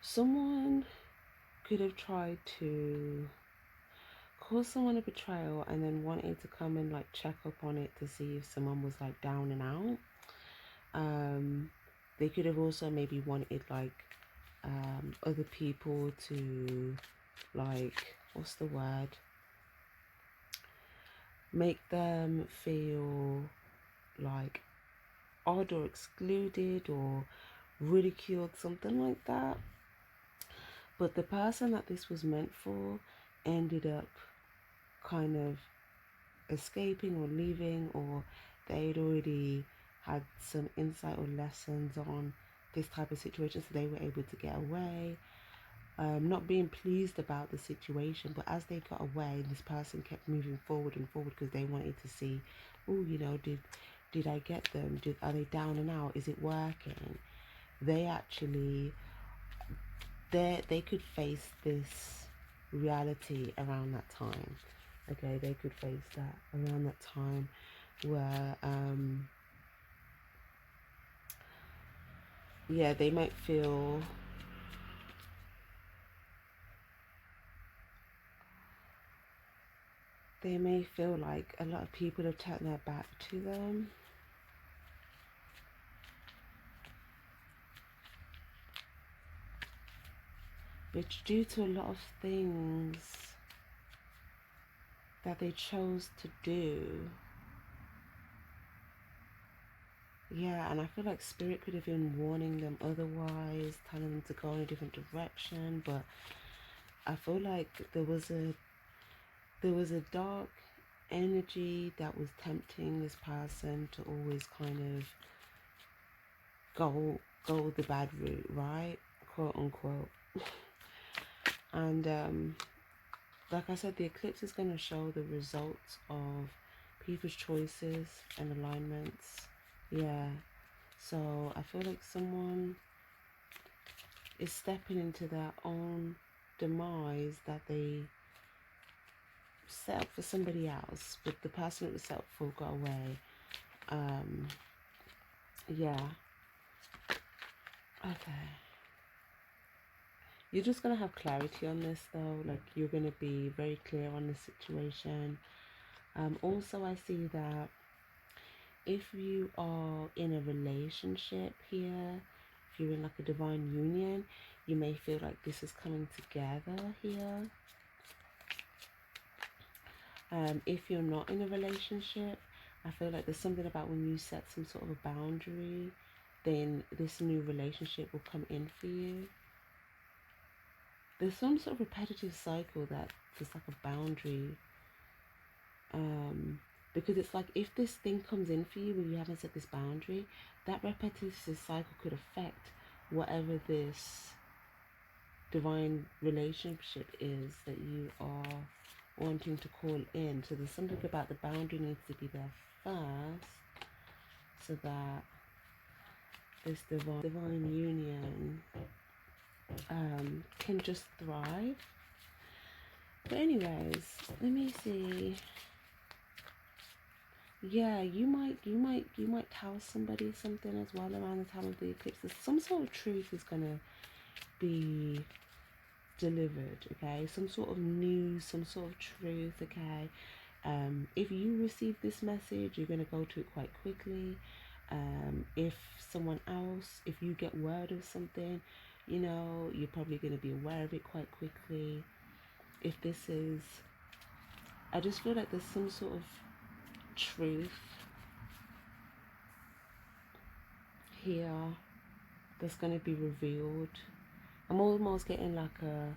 Someone could have tried to cause someone a betrayal and then wanted to come and like check up on it to see if someone was like down and out. They could have also maybe wanted like other people to, like, what's the word, make them feel like odd or excluded or ridiculed, something like that. But the person that this was meant for ended up kind of escaping or leaving, or they'd already had some insight or lessons on this type of situation, so they were able to get away. Not being pleased about the situation, but as they got away, this person kept moving forward and forward because they wanted to see, oh, you know, did I get them? Are they down and out? Is it working? They actually, they could face this reality around that time. Okay, they could face that around that time where, yeah, they might feel like a lot of people have turned their back to them. But due to a lot of things that they chose to do, Yeah, and I feel like spirit could have been warning them otherwise, telling them to go in a different direction, but I feel like there was a dark energy that was tempting this person to always kind of go the bad route, right? Quote unquote. And like I said, the eclipse is going to show the results of people's choices and alignments. Yeah. So I feel like someone is stepping into their own demise that they set up for somebody else, but the person it was set up for got away. Yeah. Okay. You're just gonna have clarity on this though, like you're gonna be very clear on the situation. Also I see that if you are in a relationship here, if you're in like a divine union, you may feel like this is coming together here. If you're not in a relationship, I feel like there's something about when you set some sort of a boundary, then this new relationship will come in for you. There's some sort of repetitive cycle that there's like a boundary. Because it's like if this thing comes in for you when you haven't set this boundary, that repetitive cycle could affect whatever this divine relationship is that you are wanting to call in. So there's something about the boundary needs to be there first so that this divine union can just thrive. But anyways, let me see. Yeah, you might tell somebody something as well around the time of the eclipse. Some sort of truth is gonna be delivered, okay? Some sort of news, some sort of truth, okay? If you receive this message, you're gonna go to it quite quickly. If someone else, if you get word of something, you're probably gonna be aware of it quite quickly. If this is, I just feel like there's some sort of truth here that's going to be revealed. I'm almost getting like a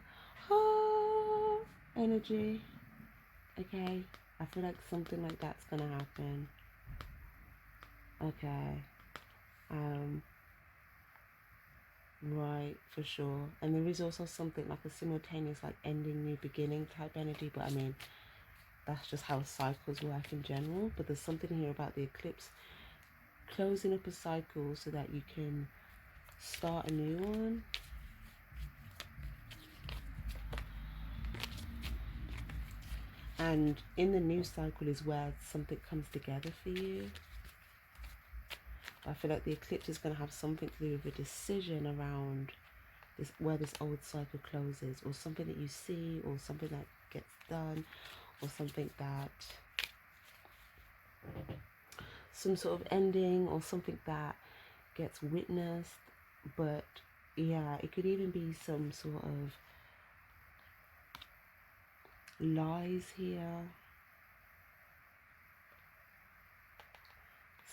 energy. Okay, I feel like something like that's going to happen. Okay. Right, for sure. And there is also something like a simultaneous like ending, new beginning type energy, but I mean that's just how cycles work in general. But there's something here about the eclipse closing up a cycle so that you can start a new one. And in the new cycle is where something comes together for you. I feel like the eclipse is going to have something to do with a decision around this, where this old cycle closes, or something that you see, or something that gets done, or something that, some sort of ending, or something that gets witnessed. But yeah, it could even be some sort of lies here.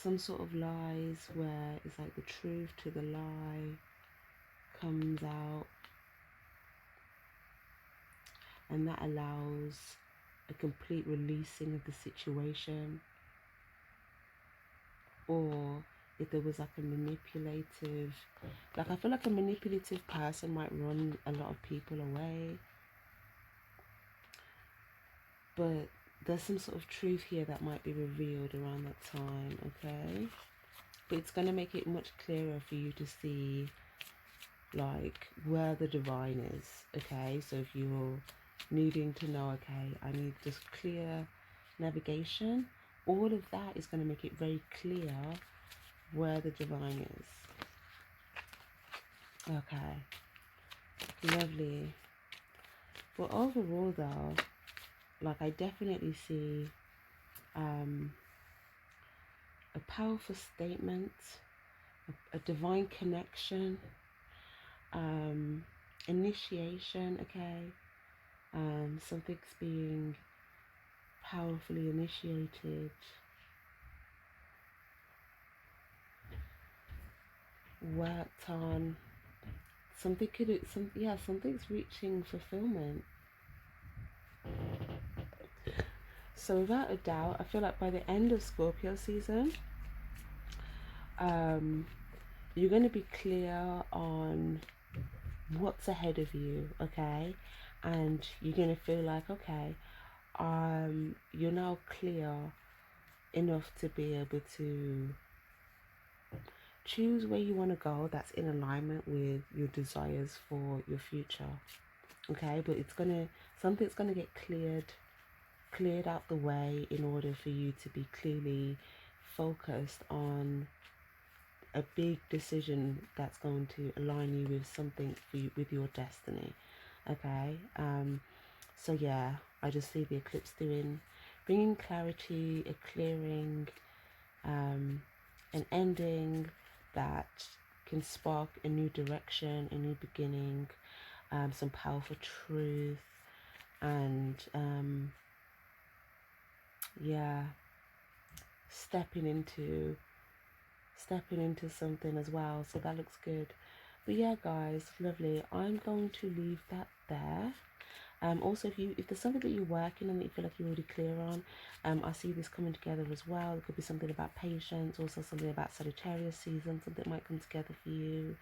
Some sort of lies where it's like the truth to the lie comes out, and that allows a complete releasing of the situation. Or if there was like a manipulative, like I feel like a manipulative person might run a lot of people away, but there's some sort of truth here that might be revealed around that time, okay? But it's going to make it much clearer for you to see like where the divine is, okay? So if you're needing to know, okay, I need just clear navigation, all of that is going to make it very clear where the divine is. Okay, lovely. But overall though, like I definitely see a powerful statement, a divine connection, initiation, okay? Something's being powerfully initiated. worked on. Something's reaching fulfillment. So without a doubt, I feel like by the end of Scorpio season, you're going to be clear on what's ahead of you, okay? And you're going to feel like, okay, you're now clear enough to be able to choose where you want to go that's in alignment with your desires for your future, okay? But something's gonna get cleared out the way in order for you to be clearly focused on a big decision that's going to align you with something with your destiny, okay? So yeah, I just see the eclipse bringing clarity, a clearing, an ending that can spark a new direction, a new beginning, some powerful truth, and yeah, stepping into something as well. So that looks good. But yeah, guys, lovely. I'm going to leave that there. Also, if there's something that you're working on that you feel like you're already clear on, I see this coming together as well. It could be something about patience, also something about Sagittarius season, something might come together for you.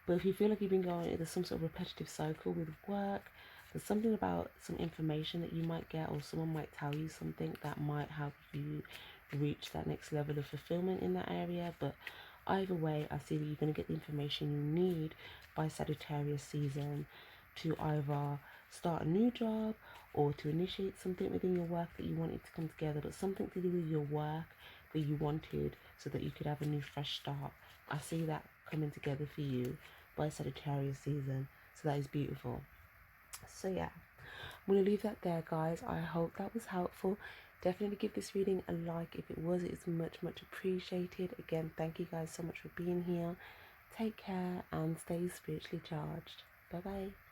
But if you feel like you've been going, there's some sort of repetitive cycle with work, there's something about some information that you might get, or someone might tell you something that might help you reach that next level of fulfillment in that area. But either way, I see that you're going to get the information you need by Sagittarius season to either start a new job or to initiate something within your work that you wanted to come together, but something to do with your work that you wanted so that you could have a new fresh start. I see that coming together for you by Sagittarius season, so that is beautiful. So yeah, I'm going to leave that there, guys. I hope that was helpful. Definitely give this reading a like if it was. It's much appreciated. Again, thank you guys so much for being here. Take care and stay spiritually charged. Bye bye.